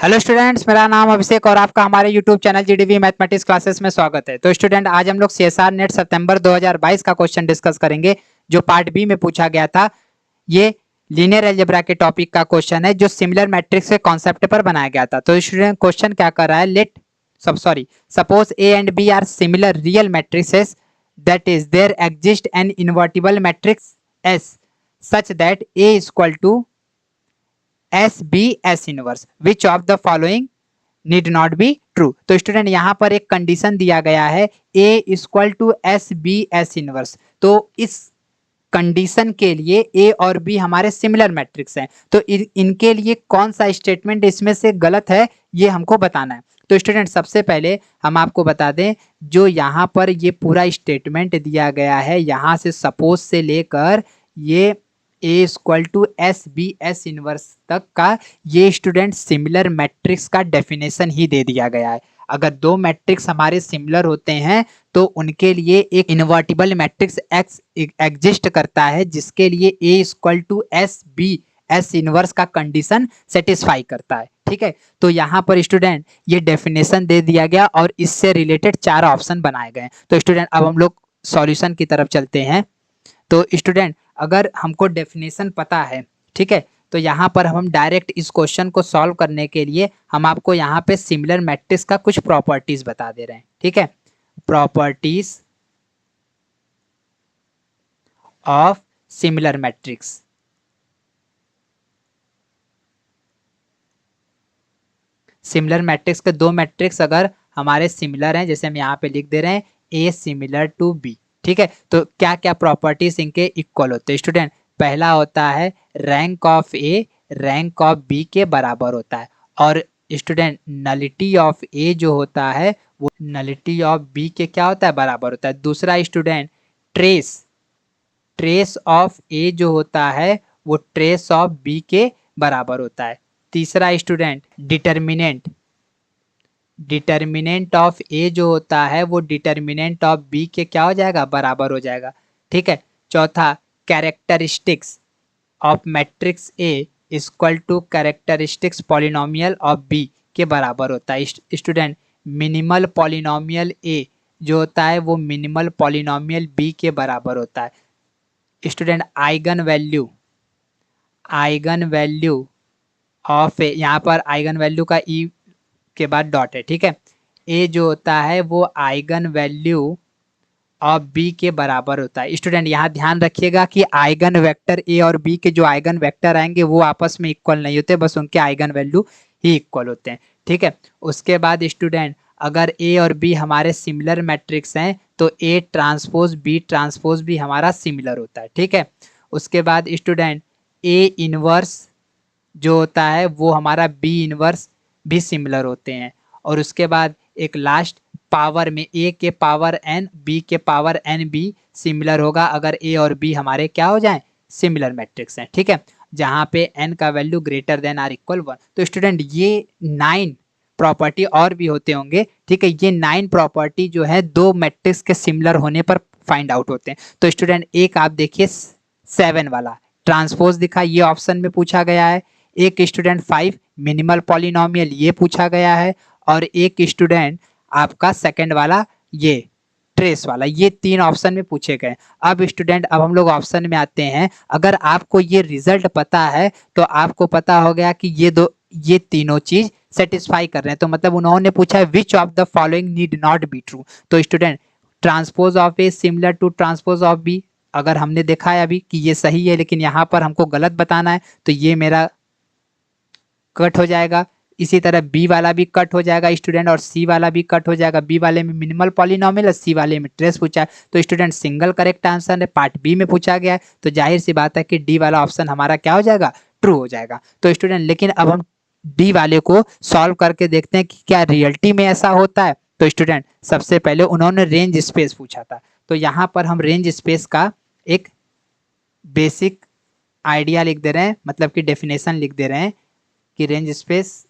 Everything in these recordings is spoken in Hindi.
हेलो स्टूडेंट्स, मेरा नाम अभिषेक और आपका हमारे YouTube channel GDV mathematics classes में स्वागत है। तो स्टूडेंट, आज हम लोग सीएसआर नेट सितंबर 2022 का क्वेश्चन डिस्कस करेंगे जो पार्ट बी में पूछा गया था। ये लीनियर अलजेब्रा के टॉपिक का क्वेश्चन है जो सिमिलर मैट्रिक्स के कॉन्सेप्ट पर बनाया गया था। तो स्टूडेंट, क्वेश्चन क्या कर रहा है, suppose A and B are similar real matrices, that is there exist an invertible matrix S such that A equal to S B S inverse, which of the following need not be true. तो स्टूडेंट, यहां पर एक कंडीशन दिया गया है A equal to S B S inverse. तो इस कंडीशन के लिए ए और बी हमारे सिमिलर मैट्रिक्स हैं, तो इनके लिए कौन सा स्टेटमेंट इसमें से गलत है ये हमको बताना है। तो स्टूडेंट, सबसे पहले हम आपको बता दें, जो यहाँ पर ये पूरा स्टेटमेंट दिया गया है, यहाँ से सपोज से लेकर ये A equal to S B S inverse तक का ये स्टूडेंट सिमिलर मैट्रिक्स का डेफिनेशन ही दे दिया गया है। अगर दो मैट्रिक्स हमारे सिमिलर होते हैं तो उनके लिए एक इनवर्टिबल मैट्रिक्स एक्स एग्जिस्ट करता है जिसके लिए A equal to S B S inverse का कंडीशन सेटिस्फाई करता है। ठीक है, तो यहाँ पर स्टूडेंट ये डेफिनेशन दे दिया गया और इससे रिलेटेड 4 ऑप्शन बनाए गए। तो स्टूडेंट, अब हम लोग सॉल्यूशन की तरफ चलते हैं। तो स्टूडेंट, अगर हमको डेफिनेशन पता है, ठीक है, तो यहाँ पर हम डायरेक्ट इस क्वेश्चन को सॉल्व करने के लिए हम आपको यहाँ पे सिमिलर मैट्रिक्स का कुछ प्रॉपर्टीज बता दे रहे हैं। ठीक है, properties of similar matrix. Similar matrix के दो मैट्रिक्स अगर हमारे सिमिलर हैं, जैसे हम यहाँ पे लिख दे रहे हैं ए सिमिलर टू बी। ठीक है, तो क्या क्या प्रॉपर्टीज इनके इक्वल होते हैं स्टूडेंट। पहला होता है rank of A rank of B के बराबर होता है, और स्टूडेंट नलिटी ऑफ ए जो होता है वो नलिटी ऑफ बी के क्या होता है, बराबर होता है। दूसरा स्टूडेंट, ट्रेस ट्रेस ऑफ ए जो होता है वो ट्रेस ऑफ बी के बराबर होता है। तीसरा स्टूडेंट, डिटर्मिनेंट डिटर्मिनेंट ऑफ ए जो होता है वो डिटर्मिनेंट ऑफ बी के क्या हो जाएगा, बराबर हो जाएगा। ठीक है, चौथा, characteristics of matrix A equal to characteristics polynomial of B के बराबर होता है। स्टूडेंट, मिनिमल पॉलिनोमियल ए जो होता है वो मिनिमल पॉलिनोमियल बी के बराबर होता है। स्टूडेंट, आइगन वैल्यू ऑफ ए, यहाँ पर आइगन वैल्यू का ई के बाद डॉट है। ठीक है, ए जो होता है वो आइगन वैल्यू ऑफ बी के बराबर होता है। स्टूडेंट, यहाँ ध्यान रखिएगा कि आइगन वेक्टर ए और बी के जो आइगन वेक्टर आएंगे वो आपस में इक्वल नहीं होते, बस उनके आइगन वैल्यू ही इक्वल होते हैं। ठीक है, उसके बाद स्टूडेंट, अगर ए और बी हमारे सिमिलर मैट्रिक्स हैं तो ए ट्रांसपोज बी ट्रांसपोज भी हमारा सिमिलर होता है। ठीक है, उसके बाद स्टूडेंट, ए इनवर्स जो होता है वो हमारा बी इनवर्स भी सिमिलर होते हैं। और उसके बाद एक लास्ट, पावर में ए के पावर एन बी के पावर एन भी सिमिलर होगा अगर ए और बी हमारे क्या हो जाएं, सिमिलर मैट्रिक्स हैं। ठीक है, जहाँ पे एन का value greater than or equal 1। तो स्टूडेंट, ये 9 प्रॉपर्टी और भी होते होंगे। ठीक है, ये 9 प्रॉपर्टी जो है दो मैट्रिक्स के सिमिलर होने पर फाइंड आउट होते हैं। तो स्टूडेंट, एक आप देखिए 7 वाला ट्रांसपोज दिखा, ये ऑप्शन में पूछा गया है। एक स्टूडेंट 5 मिनिमल पॉलिनोमियल ये पूछा गया है, और एक स्टूडेंट आपका सेकंड वाला ये ट्रेस वाला, ये 3 ऑप्शन में पूछे गए। अब स्टूडेंट, अब हम लोग ऑप्शन में आते हैं। अगर आपको ये रिजल्ट पता है तो आपको पता हो गया कि ये तीनों चीज सेटिस्फाई कर रहे हैं। तो मतलब उन्होंने पूछा है which of the following need not be true. तो student, transpose of A similar to transpose of B, अगर हमने देखा है अभी कि ये सही है, लेकिन यहाँ पर हमको गलत बताना है, तो ये मेरा कट हो जाएगा। इसी तरह बी वाला भी कट हो जाएगा स्टूडेंट, और सी वाला भी कट हो जाएगा। बी वाले में मिनिमल पॉलिनोमियल और सी वाले में ट्रेस पूछा है। तो स्टूडेंट, सिंगल करेक्ट आंसर है, पार्ट बी में पूछा गया है, तो जाहिर सी बात है कि डी वाला ऑप्शन हमारा क्या हो जाएगा, ट्रू हो जाएगा। तो स्टूडेंट, लेकिन अब हम डी वाले को सॉल्व करके देखते हैं कि क्या रियलिटी में ऐसा होता है। तो स्टूडेंट, सबसे पहले उन्होंने रेंज स्पेस पूछा था, तो यहाँ पर हम रेंज स्पेस का एक बेसिक आइडिया लिख दे रहे हैं, मतलब कि डेफिनेशन लिख दे रहे हैं कि रेंज स्पेस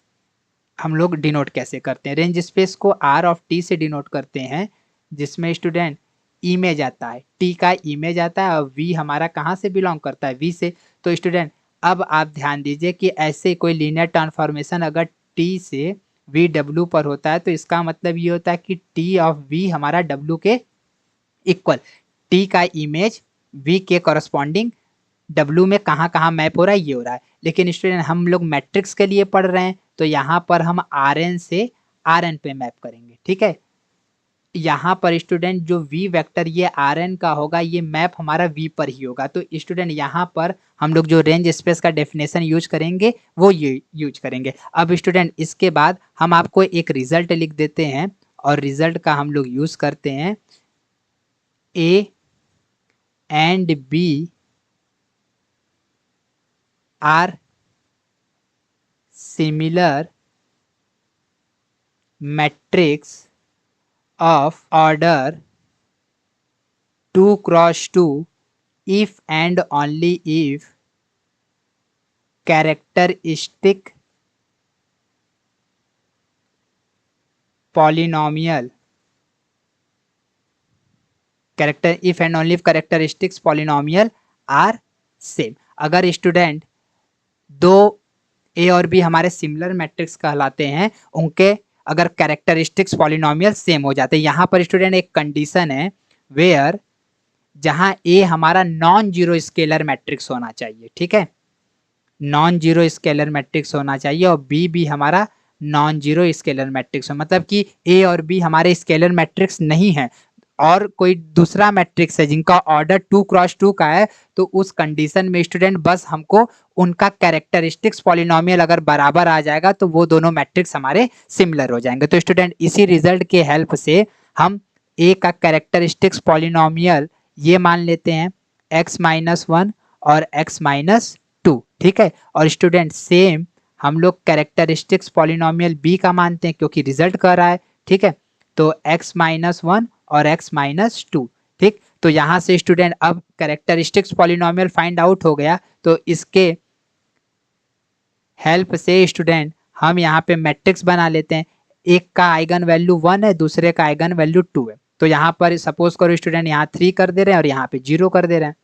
हम लोग डिनोट कैसे करते हैं। रेंज स्पेस को आर ऑफ टी से डिनोट करते हैं, जिसमें स्टूडेंट इमेज आता है, टी का इमेज आता है, और वी हमारा कहाँ से बिलोंग करता है, वी से। तो स्टूडेंट, अब आप ध्यान दीजिए कि ऐसे कोई लीनियर ट्रांसफॉर्मेशन अगर टी से वी डब्ल्यू पर होता है, तो इसका मतलब ये होता है कि टी ऑफ वी हमारा डब्ल्यू के इक्वल, टी का इमेज वी के कॉरस्पॉन्डिंग डब्ल्यू में कहाँ कहाँ मैप हो रहा है ये हो रहा है। लेकिन स्टूडेंट हम लोग मैट्रिक्स के लिए पढ़ रहे हैं, तो यहाँ पर हम आर एन से आर एन पे मैप करेंगे, ठीक है। यहाँ पर स्टूडेंट जो v वेक्टर ये आर एन का होगा, ये मैप हमारा v पर ही होगा। तो स्टूडेंट यहाँ पर हम लोग जो रेंज स्पेस का डेफिनेशन यूज करेंगे वो ये यूज करेंगे। अब स्टूडेंट इसके बाद हम आपको एक रिजल्ट लिख देते हैं, और रिजल्ट का हम लोग यूज करते हैं a and b are similar matrix of order 2 cross 2 if and only if characteristic polynomial if and only if characteristics polynomial are same। अगर स्टूडेंट दो ए और बी हमारे सिमिलर मैट्रिक्स कहलाते हैं, उनके अगर कैरेक्टरिस्टिक्स पॉलिनोमियल सेम हो जाते हैं। यहाँ पर स्टूडेंट एक कंडीशन है वेयर जहाँ ए हमारा नॉन जीरो स्केलर मैट्रिक्स होना चाहिए, ठीक है, नॉन जीरो स्केलर मैट्रिक्स होना चाहिए, और बी भी हमारा नॉन जीरो स्केलर मैट्रिक्स हो, मतलब कि ए और बी हमारे स्केलर मैट्रिक्स नहीं है और कोई दूसरा मैट्रिक्स है जिनका ऑर्डर 2 क्रॉस 2 का है, तो उस कंडीशन में स्टूडेंट बस हमको उनका कैरेक्टरिस्टिक्स पॉलिनोमियल अगर बराबर आ जाएगा तो वो दोनों मैट्रिक्स हमारे सिमिलर हो जाएंगे। तो स्टूडेंट इसी रिजल्ट के हेल्प से हम ए का कैरेक्टरिस्टिक्स पॉलिनोमियल ये मान लेते हैं x-1 और x-2, ठीक है। और स्टूडेंट सेम हम लोग कैरेक्टरिस्टिक्स पॉलिनोमियल बी का मानते हैं क्योंकि रिजल्ट कर रहा है, ठीक है। तो x-1 और x-2, ठीक। तो यहाँ से स्टूडेंट अब कैरेक्टरिस्टिक्स पॉलिनोमियल फाइंड आउट हो गया, तो इसके हेल्प से स्टूडेंट हम यहाँ पे मैट्रिक्स बना लेते हैं। एक का आइगन वैल्यू 1 है, दूसरे का आइगन वैल्यू 2 है। तो यहाँ पर सपोज करो स्टूडेंट यहाँ 3 कर दे रहे हैं और यहाँ पे 0 कर दे रहे हैं,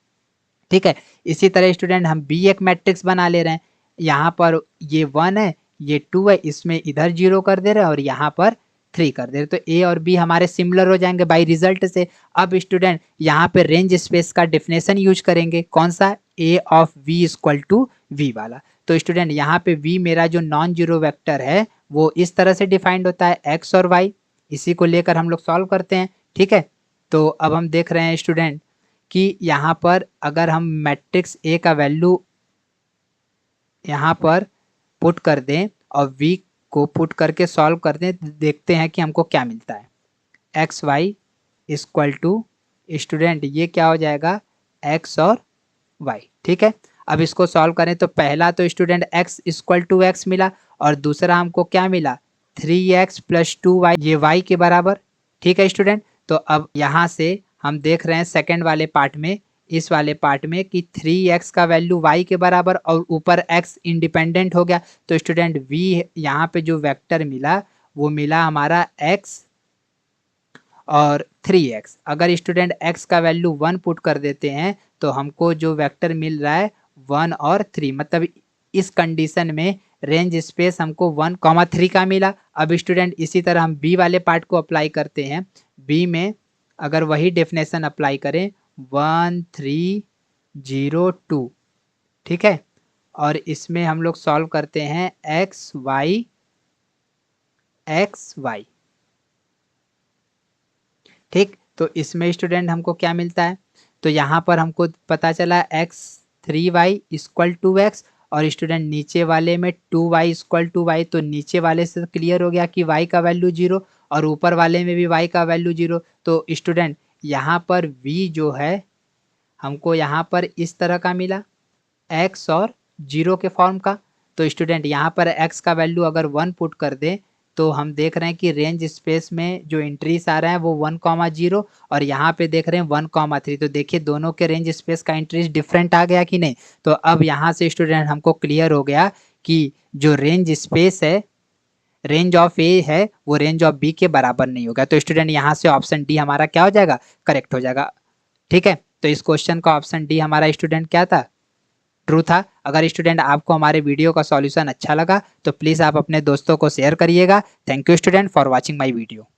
ठीक है। इसी तरह स्टूडेंट हम बी एक मैट्रिक्स बना ले रहे हैं, यहाँ पर ये 1 है, ये 2 है, इसमें इधर 0 कर दे रहे हैं और यहाँ पर 3 कर दे रहे, तो ए और बी हमारे सिमिलर हो जाएंगे बाय रिजल्ट से। अब स्टूडेंट यहाँ पे रेंज स्पेस का डेफिनेशन यूज करेंगे, कौन सा, A of V equal to V वाला। तो स्टूडेंट यहाँ पे v मेरा जो नॉन जीरो वेक्टर है वो इस तरह से डिफाइंड होता है x और y, इसी को लेकर हम लोग सॉल्व करते हैं, ठीक है। तो अब हम देख रहे हैं स्टूडेंट कि यहाँ पर अगर हम मैट्रिक्स ए का वैल्यू यहाँ पर पुट कर दें और v को पुट करके सॉल्व कर दें, देखते हैं कि हमको क्या मिलता है। X y equal to student ये क्या हो जाएगा, x और y, ठीक है। अब इसको सॉल्व करें तो पहला तो student x equal to x मिला और दूसरा हमको क्या मिला 3x प्लस 2y, ये y के बराबर, ठीक है स्टूडेंट। तो अब यहाँ से हम देख रहे हैं सेकंड वाले पार्ट में, इस वाले पार्ट में कि 3x का वैल्यू y के बराबर और ऊपर x इंडिपेंडेंट हो गया। तो स्टूडेंट v यहाँ पे जो वेक्टर मिला वो मिला हमारा x और 3x। अगर स्टूडेंट x का वैल्यू 1 पुट कर देते हैं तो हमको जो वेक्टर मिल रहा है 1 और 3, मतलब इस कंडीशन में रेंज स्पेस हमको 1,3 का मिला। अब स्टूडेंट इसी तरह हम b वाले पार्ट को अप्लाई करते हैं, b में अगर वही डेफिनेशन अप्लाई करें 1 3 0 2, ठीक है। और इसमें हम लोग सॉल्व करते हैं x y, ठीक। तो इसमें स्टूडेंट हमको क्या मिलता है, तो यहाँ पर हमको पता चला x 3y equal to x और स्टूडेंट नीचे वाले में 2y इक्वल टू वाई, तो नीचे वाले से क्लियर हो गया कि y का वैल्यू 0 और ऊपर वाले में भी y का वैल्यू 0। तो स्टूडेंट यहाँ पर v जो है हमको यहाँ पर इस तरह का मिला x और 0 के फॉर्म का। तो स्टूडेंट यहाँ पर x का वैल्यू अगर 1 पुट कर दें तो हम देख रहे हैं कि रेंज स्पेस में जो एंट्रीज आ रहे हैं वो 1,0 और यहाँ पे देख रहे हैं 1,3। तो देखिए दोनों के रेंज स्पेस का एंट्रीज डिफरेंट आ गया कि नहीं। तो अब यहाँ से स्टूडेंट हमको क्लियर हो गया कि जो रेंज स्पेस है, रेंज ऑफ ए है, वो रेंज ऑफ बी के बराबर नहीं होगा। तो स्टूडेंट यहाँ से ऑप्शन डी हमारा क्या हो जाएगा, करेक्ट हो जाएगा, ठीक है। तो इस क्वेश्चन का ऑप्शन डी हमारा स्टूडेंट क्या था, ट्रू था। अगर स्टूडेंट आपको हमारे वीडियो का सॉल्यूशन अच्छा लगा तो प्लीज़ आप अपने दोस्तों को शेयर करिएगा। Thank you student for watching my video.